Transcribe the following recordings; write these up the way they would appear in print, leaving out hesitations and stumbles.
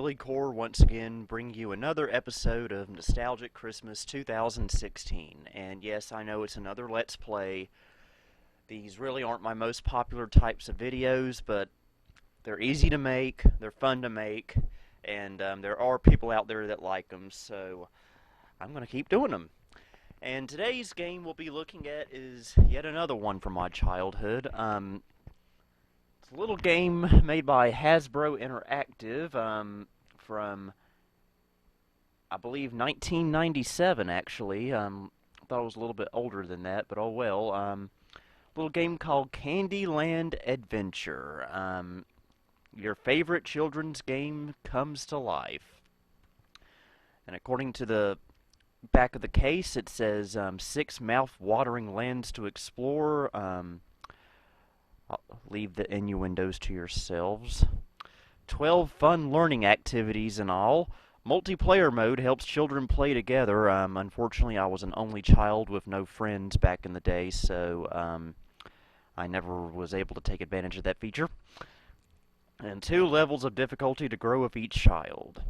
Billy Core once again bringing you another episode of Nostalgic Christmas 2016. And yes, I know it's another Let's Play. These really aren't my most popular types of videos, but they're easy to make, they're fun to make, and there are people out there that like them, so I'm going to keep doing them. And today's game we'll be looking at is yet another one from my childhood. It's a little game made by Hasbro Interactive from, I believe, 1997, actually. I thought it was a little bit older than that, but oh well. Little game called Candyland Adventure. Your favorite children's game comes to life. And according to the back of the case, it says 6 mouth-watering lands to explore. I'll leave the innuendos to yourselves. 12 fun learning activities in all. Multiplayer mode helps children play together. Unfortunately, I was an only child with no friends back in the day, so I never was able to take advantage of that feature. And 2 levels of difficulty to grow with each child.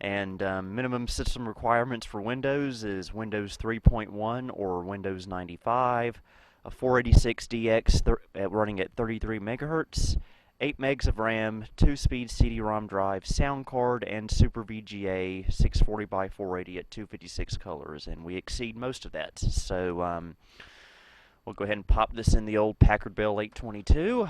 And minimum system requirements for Windows is Windows 3.1 or Windows 95. A 486DX running at 33 megahertz, 8 megs of RAM, 2-speed CD-ROM drive, sound card, and Super VGA 640 by 480 at 256 colors, and we exceed most of that. So we'll go ahead and pop this in the old Packard Bell 822.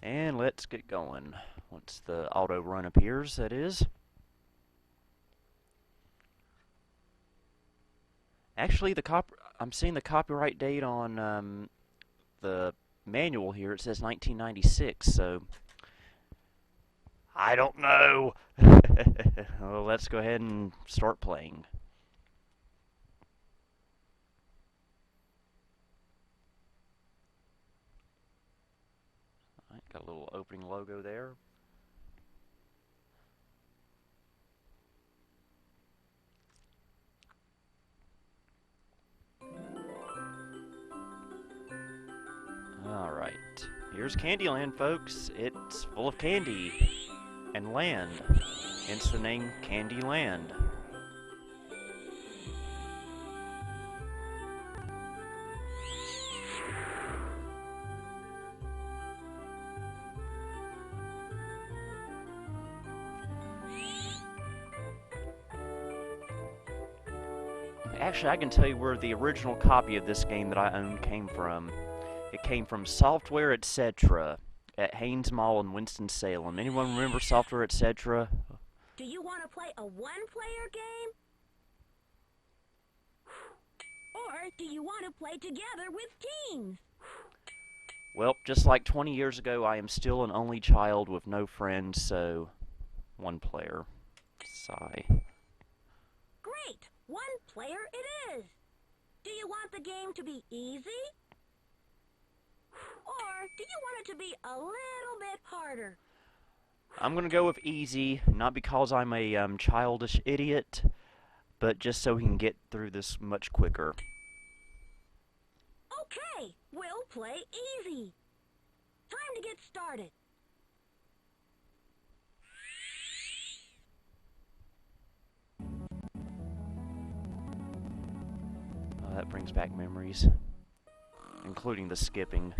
And let's get going. Once the auto run appears, that is. Actually, I'm seeing the copyright date on the manual here. It says 1996, so I don't know. Well, let's go ahead and start playing. All right, got a little opening logo there. Alright, here's Candyland, folks. It's full of candy and land, hence the name Candyland. Actually, I can tell you where the original copy of this game that I own came from. It came from Software Etc. at Haynes Mall in Winston-Salem. Anyone remember Software Etc.? Do you want to play a one-player game? Or do you want to play together with teams? Well, just like 20 years ago, I am still an only child with no friends, so one player. Sigh. Great! One player it is! Do you want the game to be easy? Or do you want it to be a little bit harder? I'm going to go with easy, not because I'm a childish idiot, but just so we can get through this much quicker. Okay, we'll play easy. Time to get started. That brings back memories, including the skipping.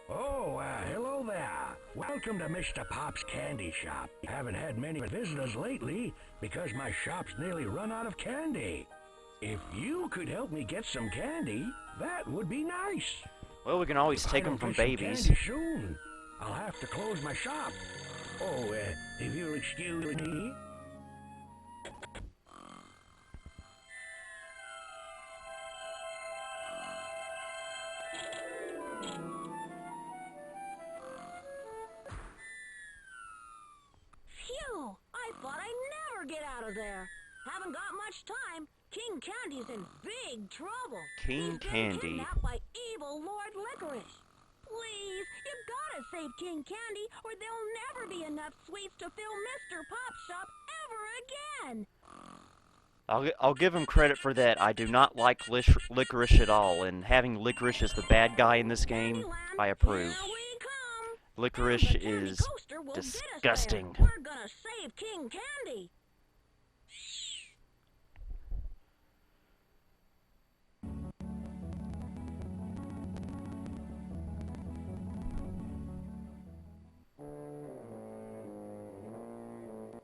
Oh, hello there. Welcome to Mr. Pop's Candy Shop. I haven't had many visitors lately because my shop's nearly run out of candy. If you could help me get some candy, that would be nice. Well, we can always take them from babies. Candy soon, I'll have to close my shop. Oh, if you'll excuse me. Phew! I thought I'd never get out of there. Haven't got much time. King Candy's in big trouble. King Candy. He's been kidnapped by evil Lord Licorice. Please, you've gotta save King Candy, or there'll never be enough sweets to fill Mr. Pop's shop ever again. I'll give him credit for that. I do not like licorice at all, and having licorice as the bad guy in this game, I approve. Here we come. Licorice And the candy is coaster will get us there. disgusting. We're gonna save King Candy.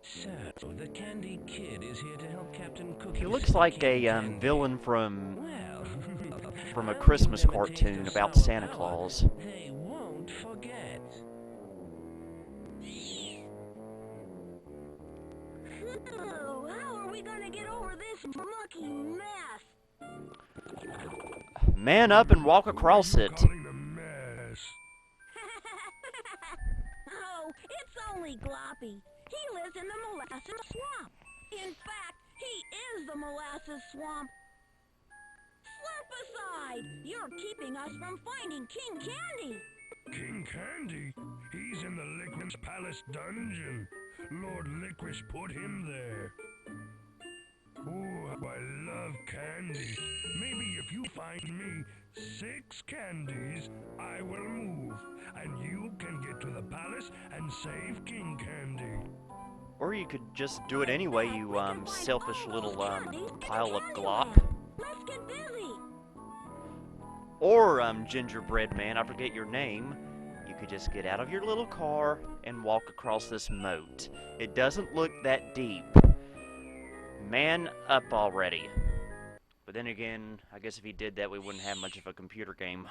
So, the Candy Kid is here to help Captain Cookie. He looks like a villain from a Christmas cartoon about Santa Claus. They won't forget. Oh, how are we gonna get over this mucky mess? Man up and walk across it. Calling a mess. Oh, it's only Gloppy. He lives in the molasses swamp. In fact, he is the molasses swamp. Slurp aside! You're keeping us from finding King Candy. King Candy? He's in the Licorice Palace dungeon. Lord Licorice put him there. Oh, I love candy. Maybe if you find me 6 candies, I will move, and you can get to the palace and save King Candy. Or you could just do it anyway, you selfish little pile of glop. Let's get busy. Or Gingerbread Man, I forget your name. You could just get out of your little car and walk across this moat. It doesn't look that deep. Man up already. But then again, I guess if he did that, we wouldn't have much of a computer game.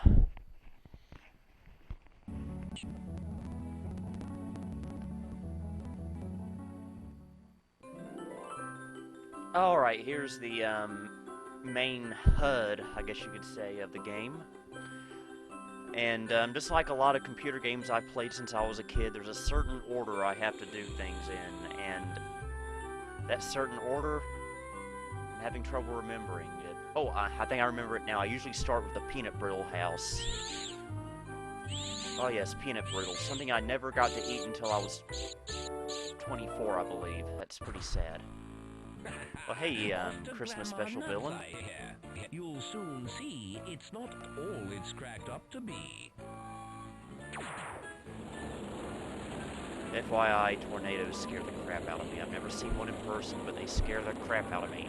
Alright, here's the main HUD, I guess you could say, of the game. And just like a lot of computer games I've played since I was a kid, there's a certain order I have to do things in, and that certain order, I'm having trouble remembering it. Oh, I think I remember it now. I usually start with the peanut brittle house. Oh yes, peanut brittle. Something I never got to eat until I was 24, I believe. That's pretty sad. Well, hey, Christmas special villain. You'll soon see it's not all it's cracked up to be. FYI, tornadoes scare the crap out of me. I've never seen one in person, but they scare the crap out of me.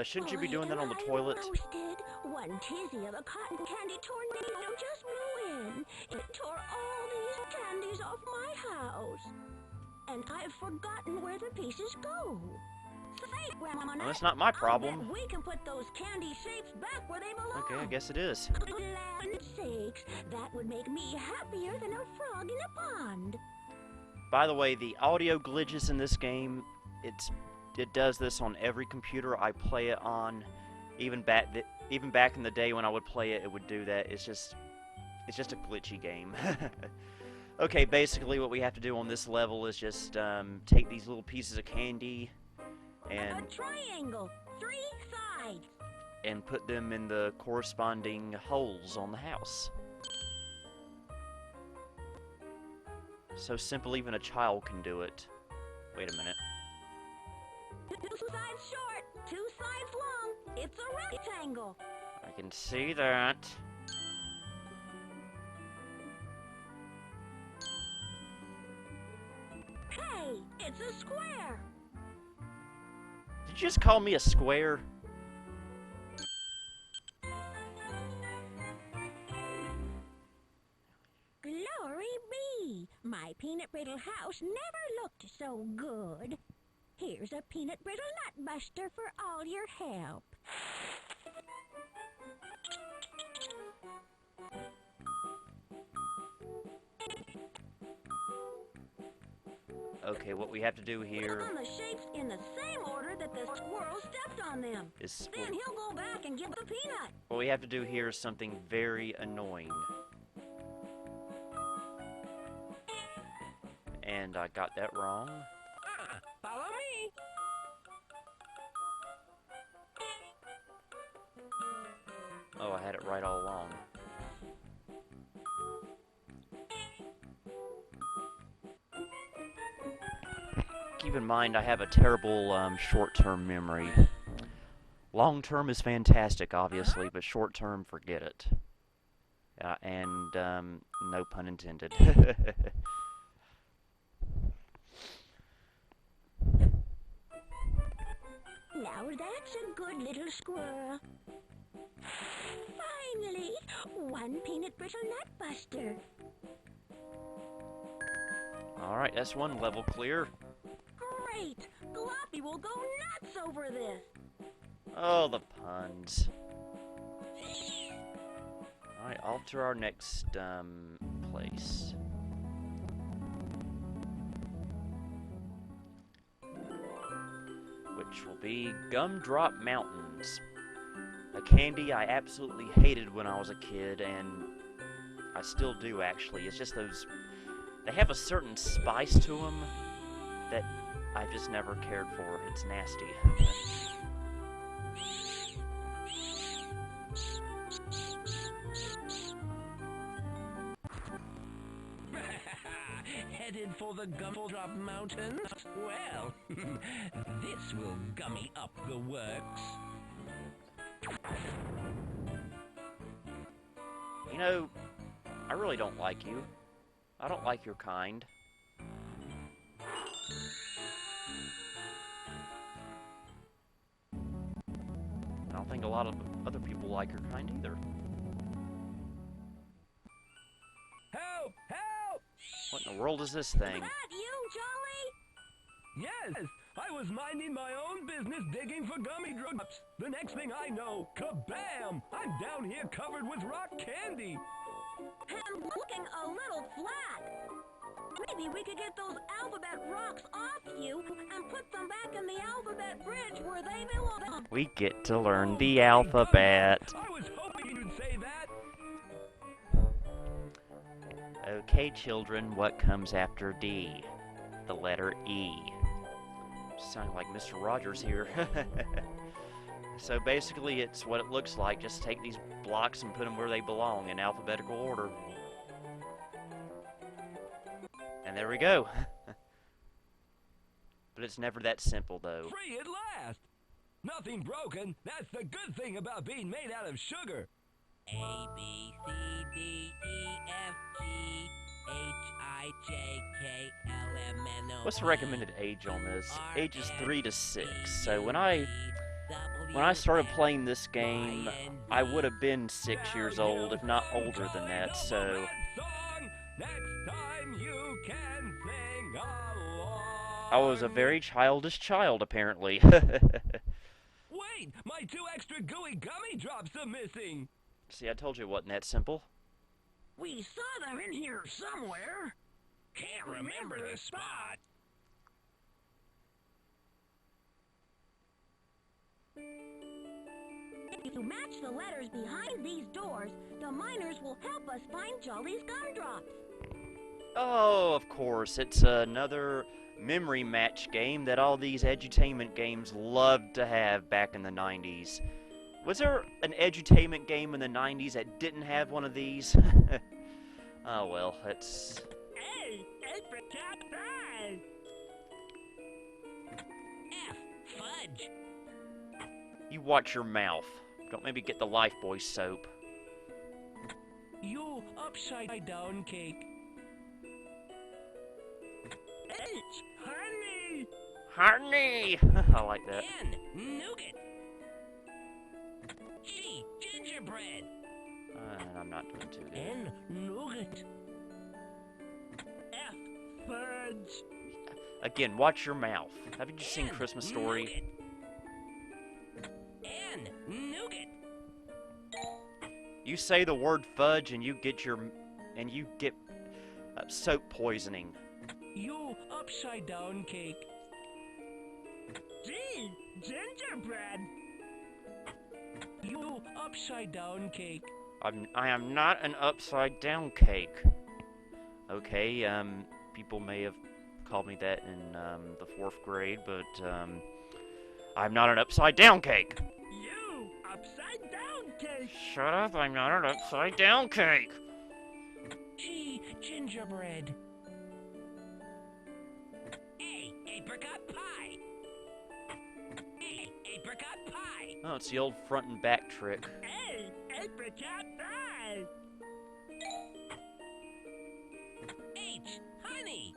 Shouldn't you be doing that on the toilet? Roasted. One tizzy of a cotton candy tornado just blew in. It tore all these candies off my house. And I've forgotten where the pieces go. Say, Grandma, Well, that's not my problem. I bet we can put those candy shapes back where they belong. Okay, I guess it is. Land sakes, that would make me happier than a frog in a pond. By the way, the audio glitches in this game, it does this on every computer I play it on. Even back in the day when I would play it, it would do that. It's just a glitchy game. Okay, basically what we have to do on this level is just take these little pieces of candy and A triangle, 3 sides. and put them in the corresponding holes on the house. So simple, even a child can do it. Wait a minute. 2 sides short, 2 sides long. It's a rectangle. I can see that. Hey, it's a square. Did you just call me a square? Glory be! My peanut brittle house never looked so good. Here's a peanut brittle nut buster for all your help. Okay, what we have to do here Put on the shapes in the same order that the squirrel stepped on them. is Then he'll go back and give the peanut. what we have to do here is something very annoying. And I got that wrong. Follow me. it right all along. Keep in mind, I have a terrible short-term memory. Long-term is fantastic, obviously, but short-term, forget it. And no pun intended. Now that's a good little squirrel. Finally, one peanut brittle nut buster. Alright, that's one level clear. Great! Gloppy will go nuts over this. Oh, the puns. Alright, off to our next place. Which will be Gumdrop Mountains. A candy I absolutely hated when I was a kid, and I still do, actually. It's just those... They have a certain spice to them that I've just never cared for. It's nasty. Headed for the Gumdrop Mountains? Well, this will gummy up the works. You know, I really don't like you. I don't like your kind. I don't think a lot of other people like your kind either. Help! Help! What in the world is this thing? That you, Jolly? Yes! I was minding my own business digging for gummy drops. The next thing I know, kabam! I'm down here covered with rock candy. And looking a little flat. Maybe we could get those alphabet rocks off you and put them back in the alphabet bridge where they belong. We get to learn the alphabet. I was hoping you'd say that. Okay, children, what comes after D? The letter E. Sounding like Mr. Rogers here. So basically, it's what it looks like. Just take these blocks and put them where they belong in alphabetical order. And there we go. But it's never that simple, though. Free at last! Nothing broken. That's the good thing about being made out of sugar. A, B, C, D, E, F, G, H, I, J, K, L, M, N, O, What's the recommended age on this? Ages 3 to 6. So when I started playing this game, I would have been 6 years old, if not older than that. So Next time you can sing along. I was a very childish child, apparently. Wait, my 2 extra gooey gummy drops are missing. See, I told you it wasn't that simple. We saw them in here somewhere. Can't remember the spot. If you match the letters behind these doors, the miners will help us find Jolly's gumdrops. Oh, of course, it's another memory match game that all these edutainment games loved to have back in the 90s. Was there an edutainment game in the 90s that didn't have one of these? Oh well, it's... Hey, it's the top 5. F, fudge. You watch your mouth. Don't maybe get the Lifebuoy soap. You upside down cake. H, honey. Honey! I like that. N, nougat. G, gingerbread. I'm not doing too good. N, nougat. F, fudge. Again, watch your mouth. Haven't you seen N, Christmas Story? nougat. N, nougat. You say the word fudge and you get soap poisoning. You upside down cake. G, gingerbread. You upside down cake. I am not an upside down cake. Okay, people may have called me that in the 4th grade, but I'm not an upside down cake. You, upside down cake. Shut up, I'm not an upside down cake. G. Gingerbread. A. Apricot pie. A. Apricot pie. Oh, it's the old front and back trick. Hey, apricot pie. H. Honey.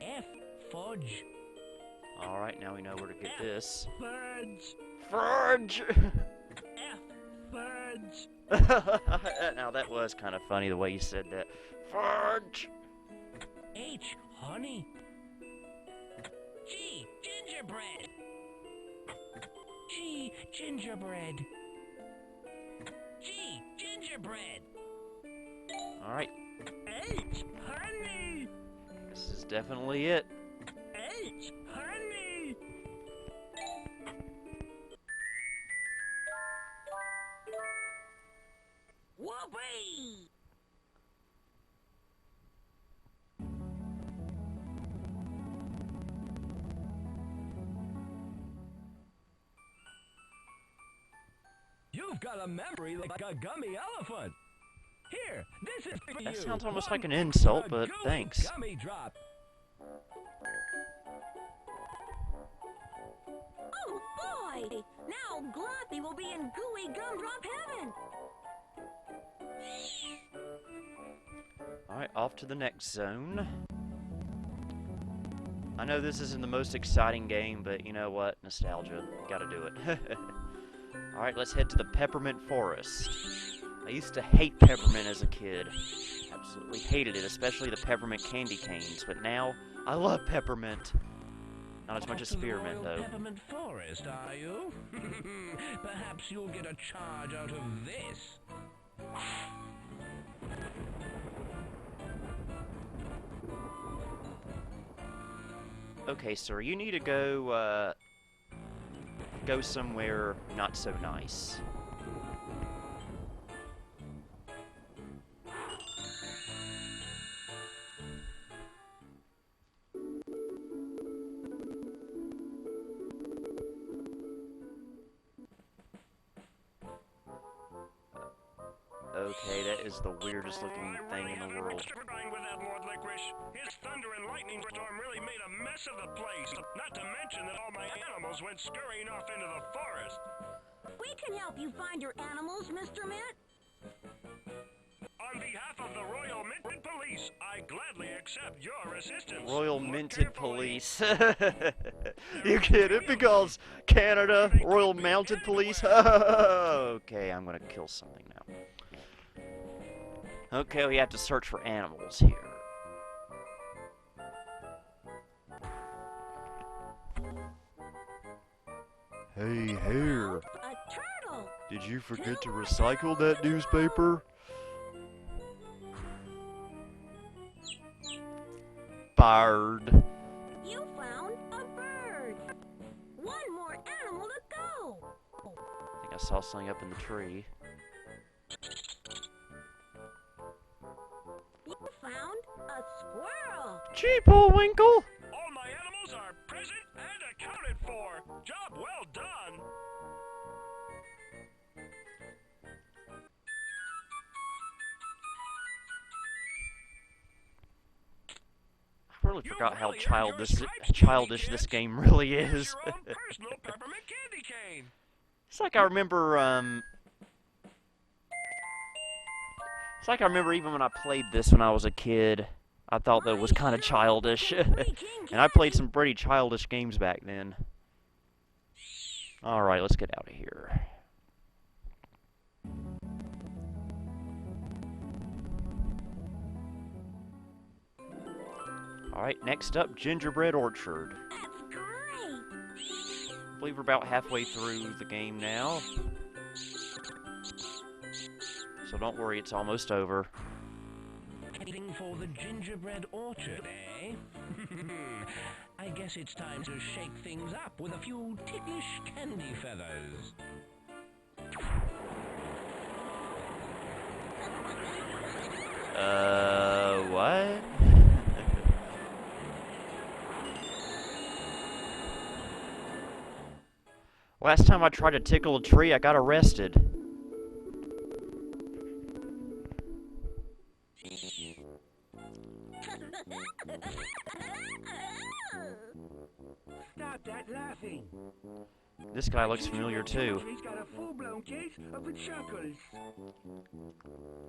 F. Fudge. Alright, now we know where to get this. Fudge. Fudge! F. Fudge. Now that was kind of funny the way you said that. Fudge! H. Honey. G. Gingerbread. G. Gingerbread. G. Gingerbread. Alright, H. Honey. this is definitely it. H. Honey. Whoopee! You've got a memory like a gummy elephant. Here, this is for you. That sounds almost like an One insult, for a but gooey thanks. Gummy drop. Oh boy! Now Gloppy will be in gooey gumdrop heaven! Alright, off to the next zone. I know this isn't the most exciting game, but you know what? Nostalgia. Gotta do it. Alright, let's head to the Peppermint Forest. I used to hate peppermint as a kid. Absolutely hated it, especially the peppermint candy canes, but now I love peppermint. Not as much as Off to the spearmint, Royal though. Peppermint Forest, are you? Perhaps you'll get a charge out of this. Okay, sir, you need to go somewhere not so nice. Okay, that is the weirdest looking thing in the world. With that, Lord Licorice. His thunder and lightning storm really made a mess of the place. Not to mention that all my animals went scurrying off into the forest. We can help you find your animals, Mr. Mint. On behalf of the Royal Minted Police, I gladly accept your assistance. Royal Look Minted carefully. Police. You get it? Because Canada, Royal Mounted Police. Okay, I'm gonna kill something now. Okay, we have to search for animals here. Hey, Hare. A turtle! Did you forget to recycle that newspaper? Fired. You found a bird! One more animal to go! I think I saw something up in the tree. You found a squirrel! Gee, Winkle! All my animals are present and accounted for. Job well done. I really You forgot how really earned your childish stripes, childish Candy this Kids. game really Here's is. your own personal peppermint candy cane. It's like I remember, it's like I remember even when I played this when I was a kid, I thought that was kind of childish. And I played some pretty childish games back then. Alright, let's get out of here. Alright, next up, Gingerbread Orchard. That's great! I believe we're about halfway through the game now. So don't worry, it's almost over. Heading for the Gingerbread Orchard, eh? I guess it's time to shake things up with a few ticklish candy feathers. What? Last time I tried to tickle a tree, I got arrested. Stop that laughing. This guy looks familiar too. He's got a full-blown case of the chuckles.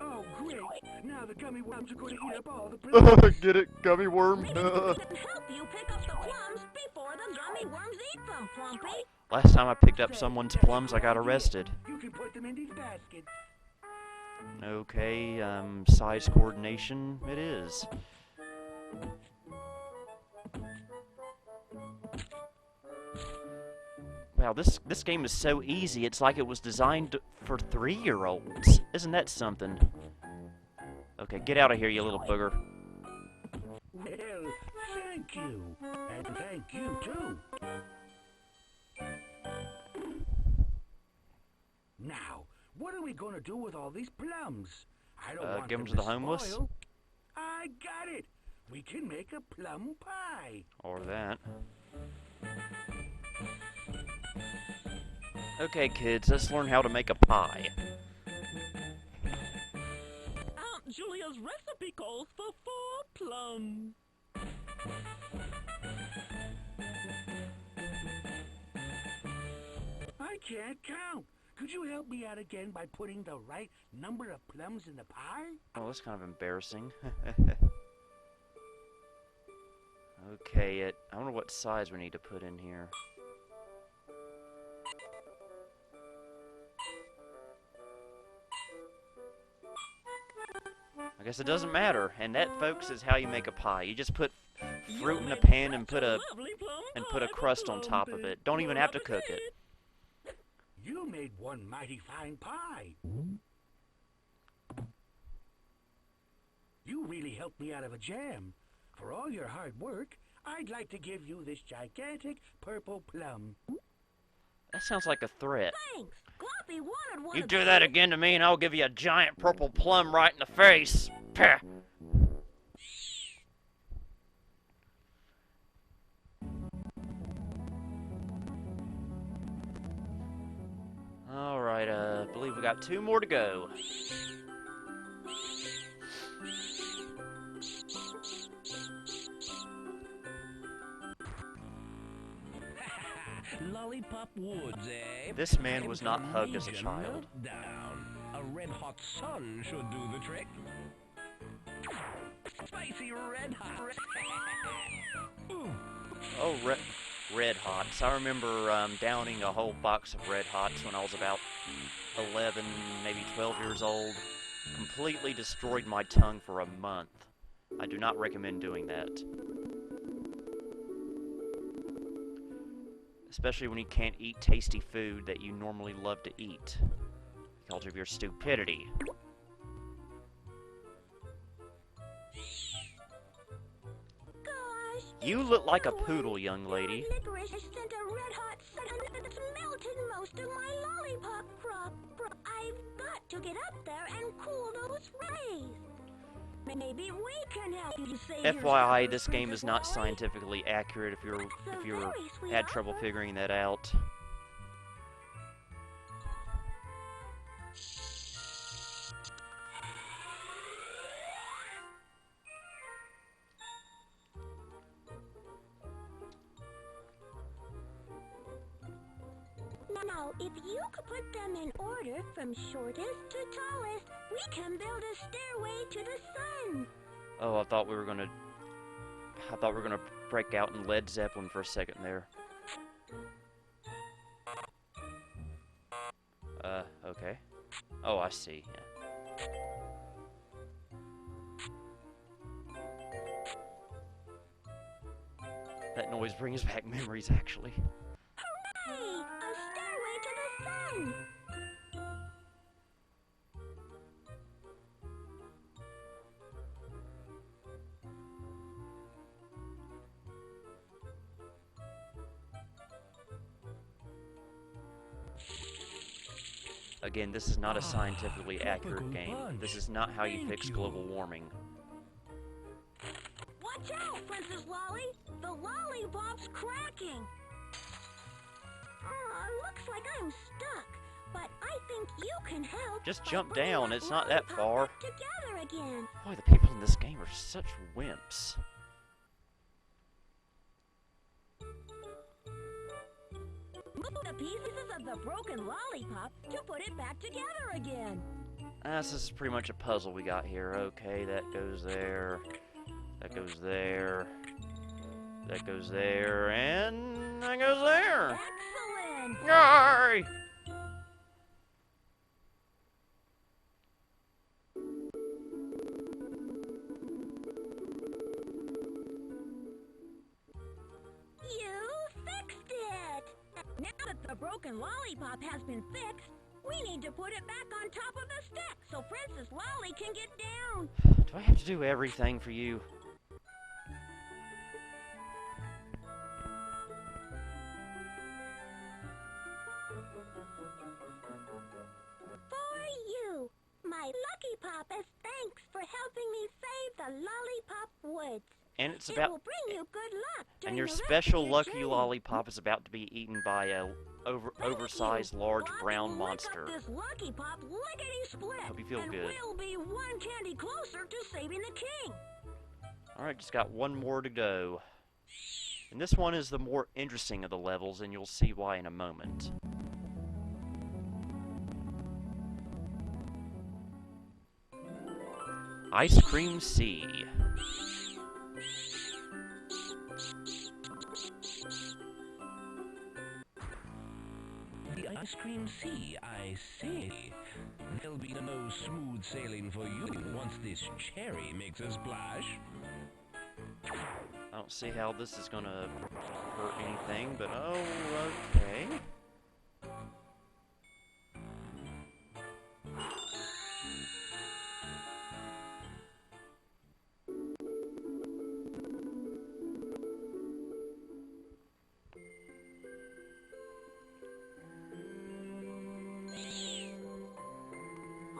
Oh, great. Now the gummy worms are going to eat up all the plums. Get it, gummy worm? Maybe we can help you pick up the plums before the gummy worms eat them, Plumpy. Last time I picked up someone's plums, I got arrested. You can put them in these baskets. Okay, size coordination it is. Wow, this game is so easy, it's like it was designed for 3-year-olds. Isn't that something? Okay, get out of here, you little booger. Well, thank you. And thank you, too. Now, what are we going to do with all these plums? I don't want give them them to the homeless? spoil. I got it. We can make a plum pie. Or that. Okay, kids, let's learn how to make a pie. Aunt Julia's recipe calls for 4 plums. I can't count. Could you help me out again by putting the right number of plums in the pie? Oh, that's kind of embarrassing. Okay, I wonder what size we need to put in here. I guess it doesn't matter, and that, folks, is how you make a pie. You just put fruit in a pan and put a crust on top of it. Don't even have to cook it. You made one mighty fine pie. You really helped me out of a jam. For all your hard work, I'd like to give you this gigantic purple plum. That sounds like a threat. Thanks. Gloppy wanted one You of do those. that again to me and I'll give you a giant purple plum right in the face. Pah. Alright, I believe we got 2 more to go. Lollipop Woods, eh? This man Time was to not hugged as a ease your child. meltdown. A red-hot sun should do the trick. Spicy red-hot. Oh, Red Hots. I remember downing a whole box of Red Hots when I was about 11, maybe 12 years old. Completely destroyed my tongue for a month. I do not recommend doing that. Especially when you can't eat tasty food that you normally love to eat because of your stupidity. Gosh, You look like a poodle, young lady. Licorice has sent a red-hot sun that's melted most of my lollipop crop. I've got to get up there and cool those rays. Maybe we can help you save your FYI, suckers, this game is not Princess Lolly. scientifically accurate if you're That's a very sweet had trouble offer. figuring that out. Now, if you could put them in order from shortest to tallest, we can build a stairway to the sun. Oh, I thought we were gonna break out in Led Zeppelin for a second there. Okay. Oh, I see. Yeah. That noise brings back memories, actually. Hooray! A stairway to the sun! Again, this is not a scientifically accurate tropical game. punch. This is not how you Thank fix you. global warming. Watch out, Princess Lolly! The lollipop's cracking! Looks like I'm stuck, but I think you can help. Just by jump putting down, that it's not that lollipop far. back together again. Boy, the people in this game are such wimps. Move the pieces of the broken lollipop to put it back together again. This is pretty much a puzzle we got here. Okay, that goes there. That goes there. That goes there. And that goes there. Excellent! Yay! You fixed it! Now that the broken lollipop has been fixed, we need to put it back on top of the stick so Princess Lolly can get down. Do I have to do everything for you? For you, my Lucky Pop, as thanks for helping me save the Lollipop Woods. And it's It about... will bring you good luck during And your the rest of special your lucky journey. lollipop is about to be eaten by a oversized large Floppy brown will monster. Lick up this Lucky Pop lickety-split. Hope you feel and good. we'll be one candy closer to saving the king. Alright, just got one more to go. And this one is the more interesting of the levels, and you'll see why in a moment. Ice Cream Sea. The ice cream sea, I see. There'll be no smooth sailing for you once this cherry makes a splash. I don't see how this is gonna hurt anything, but oh, okay.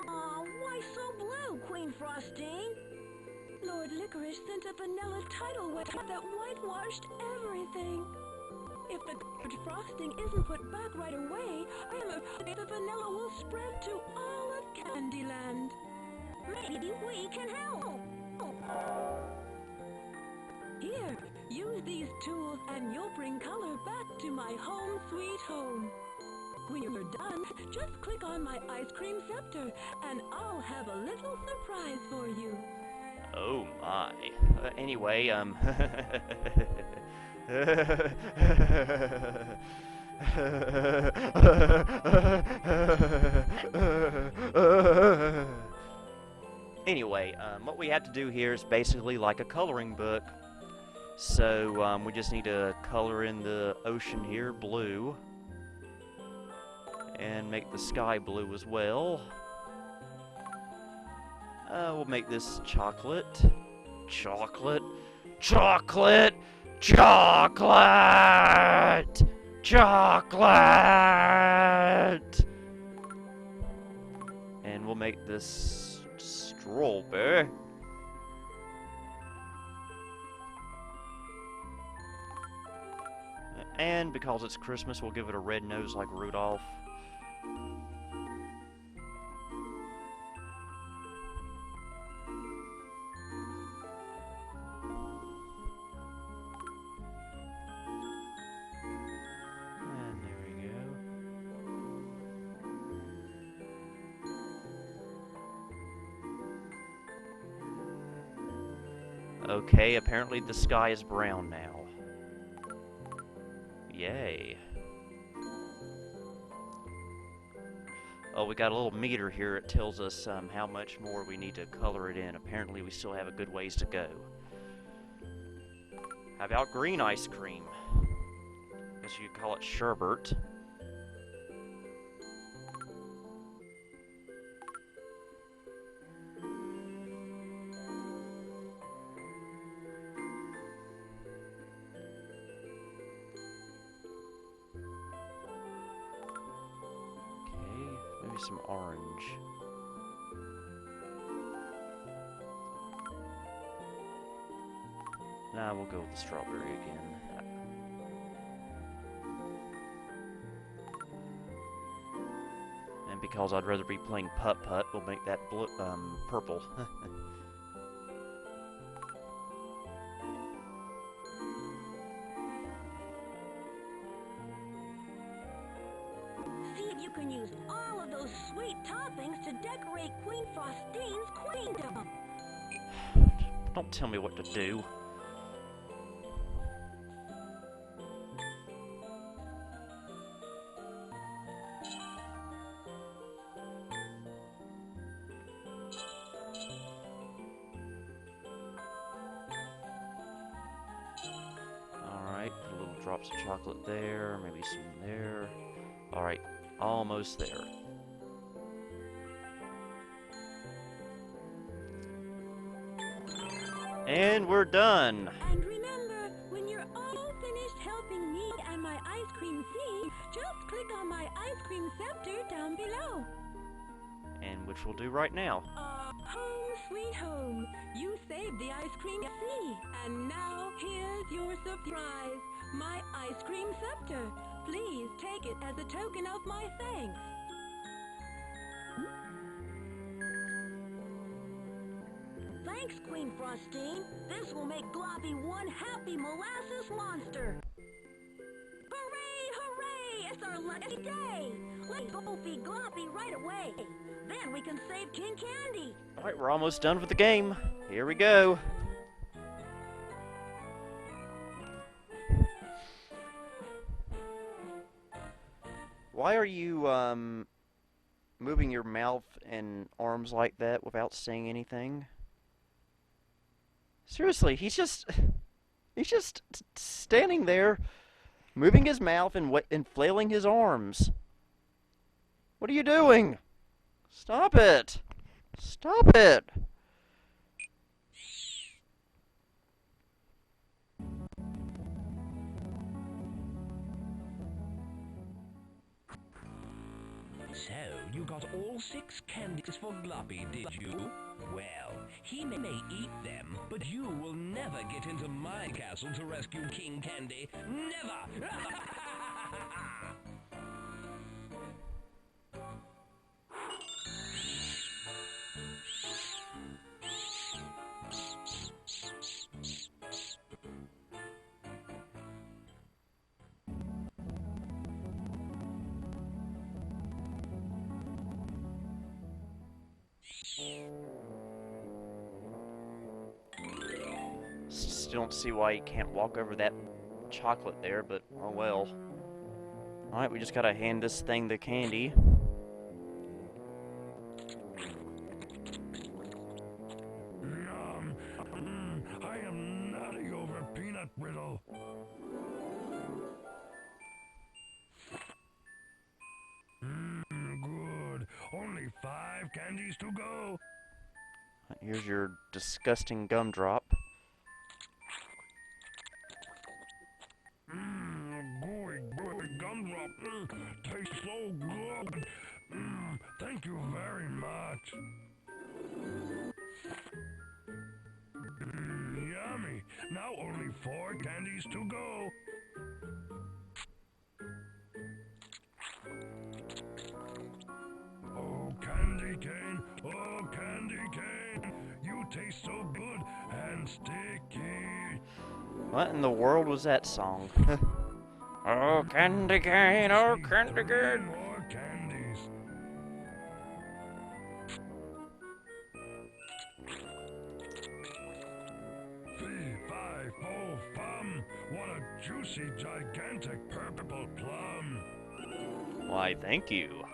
Aw, why so blue, Queen Frosting? Lord Licorice sent a vanilla tidal wave that whitewashed everything. If the good frosting isn't put back right away, I am afraid the vanilla will spread to all of Candyland. Maybe we can help. Here, use these tools and you'll bring color back to my home sweet home. When you're done, just click on my ice cream scepter and I'll have a little surprise for you. Oh my. Anyway, Anyway, what we have to do here is basically like a coloring book. So, we just need to color in the ocean here blue. And make the sky blue as well. We'll make this chocolate. Chocolate. Chocolate! Chocolate! Chocolate! And we'll make this strawberry. And because it's Christmas, we'll give it a red nose like Rudolph. And there we go. Okay, apparently the sky is brown now. Yay. Oh, we got a little meter here. It tells us how much more we need to color it in. Apparently we still have a good ways to go. How about green ice cream? Guess you could call it sherbet. Maybe some orange. Nah, we'll go with the strawberry again. because I'd rather be playing putt-putt. We'll make that blue, purple. See if you can use all of those sweet toppings to decorate Queen Frostine's queendom. Don't tell me what to do. Alright, put little drops of chocolate there, maybe some there. Alright, almost there. And we're done. And remember, when you're all finished helping me and my ice cream theme, just click on my ice cream scepter down below. And which we'll do right now. Home sweet home. You saved the ice cream sea. And now here's your surprise. My ice cream scepter. Please take it as a token of my thanks. Thanks, Queen Frostine. This will make Gloppy one happy molasses monster. Hooray, hooray! It's our lucky day. Let's go feed Gloppy right away. Then we can save King Candy. Alright, we're almost done with the game. Here we go. Why are you, moving your mouth and arms like that without saying anything? Seriously, he's just standing there, moving his mouth and flailing his arms. What are you doing? Stop it! Stop it! So, you got all 6 candies for Gloppy, did you? Well, he may eat them, but you will never get into my castle to rescue King Candy. Never! Still don't see why you can't walk over that chocolate there, but oh well. Alright, we just gotta hand this thing the candy. Yum. I am nutty over peanut brittle. Good. Only 5 candies to go. Here's your disgusting gumdrop. Gooey gumdrop. Tastes so good. Thank you very much. Yummy. Now only 4 candies to go. Oh, candy cane. Oh, candy cane. You taste so good and sticky. What in the world was that song? Oh, candy cane, oh, candy cane. More candies. Fee, fi, fo, fum. What a juicy, gigantic purple plum. Why, thank you.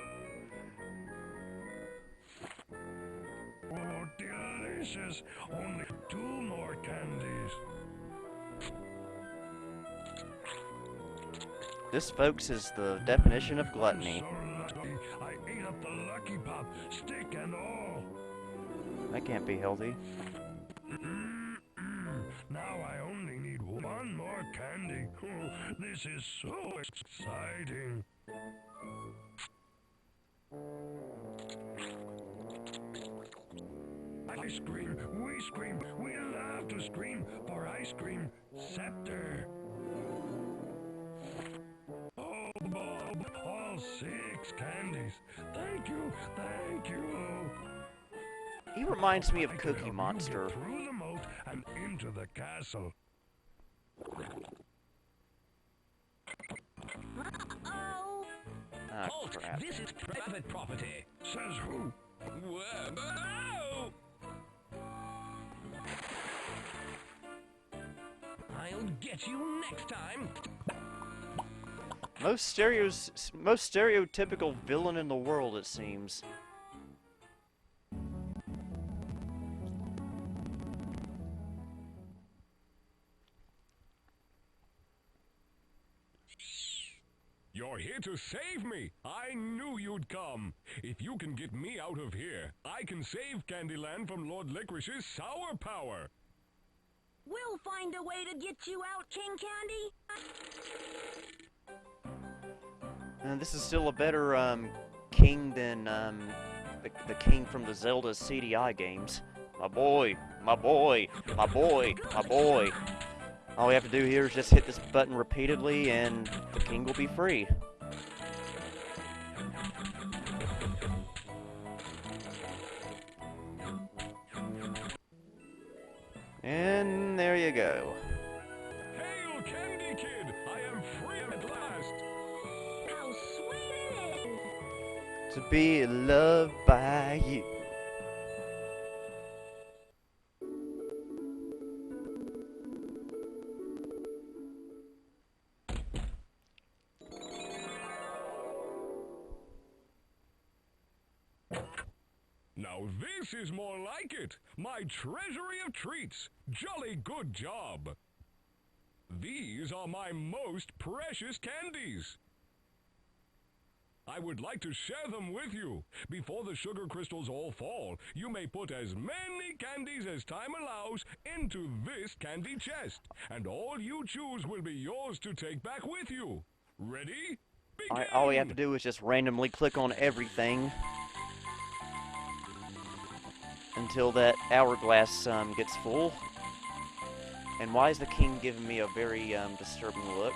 Oh, delicious. Only 2 more candies. This, folks, is the definition of gluttony. I'm so lucky. I ate up the Lucky Pop, stick and all. That can't be healthy. Now I only need 1 more candy. Oh, this is so exciting. Ice cream, we scream, we love to scream for ice cream scepter. Oh, Bob, all 6 6 candies. Thank you, thank you. He reminds me I of can Cookie help Monster. you get through the moat and into the castle. Uh-oh. Ah, Halt! crap. This is private property. Says who? Whoa. I'll get you next time. Most stereotypical villain in the world, it seems. You're here to save me. I knew you'd come. If you can get me out of here, I can save Candyland from Lord Licorice's sour power. We'll find a way to get you out, King Candy. This is still a better king than the king from the Zelda CDI games. My boy, my boy, my boy, my boy. All we have to do here is just hit this button repeatedly and the king will be free. And there you go. Hail, Candy Kid! I am free at last. How sweet it is. To be loved by you. Now this is more like it. My treasury of treats. Jolly good job. These are my most precious candies. I would like to share them with you. Before the sugar crystals all fall, you may put as many candies as time allows into this candy chest. And all you choose will be yours to take back with you. Ready? Begin! All we have to do is just randomly click on everything until that hourglass gets full. And why is the king giving me a very disturbing look?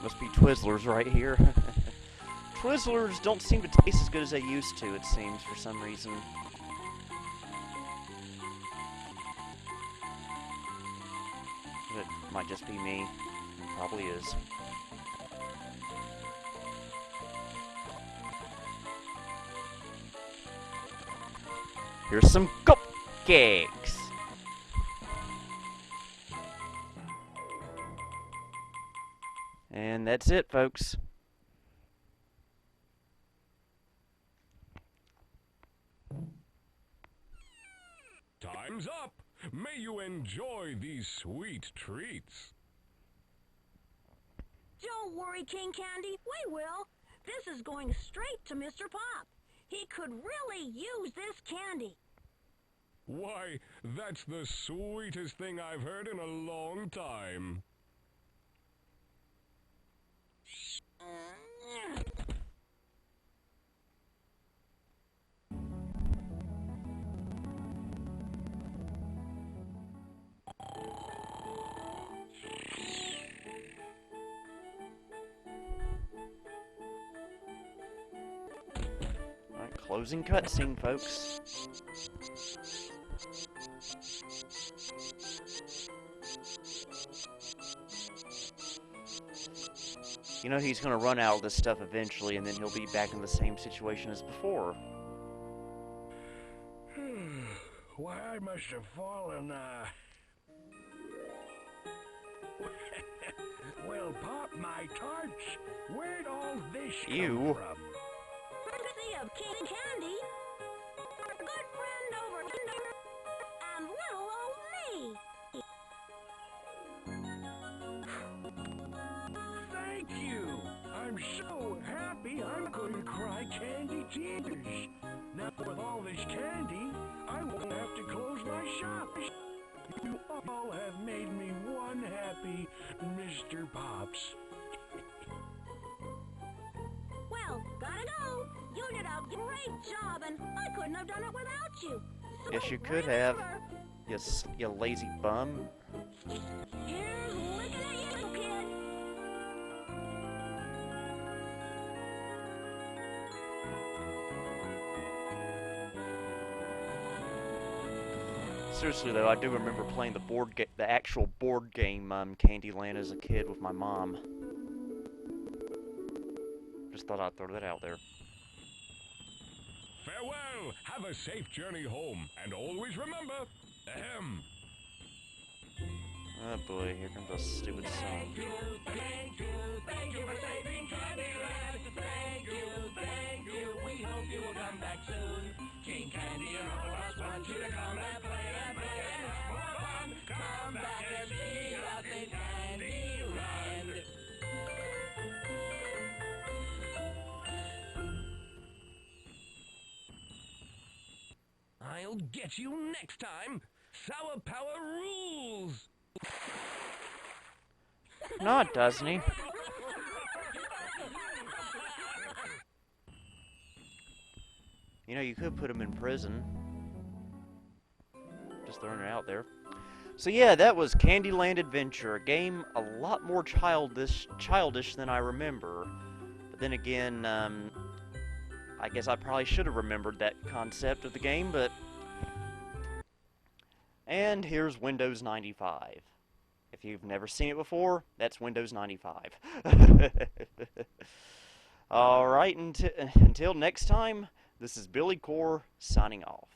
Must be Twizzlers right here. Twizzlers don't seem to taste as good as they used to, it seems, for some reason. But it might just be me. It probably is. Here's some cupcakes! And that's it, folks. Time's up. May you enjoy these sweet treats. Don't worry, King Candy. We will. This is going straight to Mr. Pop. He could really use this candy. Why, that's the sweetest thing I've heard in a long time. Alright, closing cutscene, folks. You know he's gonna run out of this stuff eventually, and then he'll be back in the same situation as before. Why, I must have fallen, Well, Pop, my tarts, where'd all this Ew. come from? Courtesy of King Candy, our good friend over here, and little old me. Thank you! I'm so happy I'm going to cry candy tears. Now, with all this candy, I won't have to close my shop. You all have made me one happy Mr. Pops. Well, gotta go. You did a great job, and I couldn't have done it without you. So Yes, you could have. remember, You lazy bum. here's looking at you, kid. Seriously though, I do remember playing the actual board game Candyland as a kid with my mom. Just thought I'd throw that out there. Farewell. Have a safe journey home, and always remember, ahem. Oh boy, here comes a stupid song. Thank you for saving Candyland. Thank you. We hope you will come back soon. King Candy and all of us want you to come and play and have more fun. Come back and see us in Candyland. I'll get you next time. Sour Power rules. No, it doesn't he? You know, you could put him in prison. Just throwing it out there. So yeah, that was Candyland Adventure, a game a lot more childish than I remember. But then again, I guess I probably should have remembered that concept of the game, but... And here's Windows 95. If you've never seen it before, that's Windows 95. Alright, until next time, this is Billy Core signing off.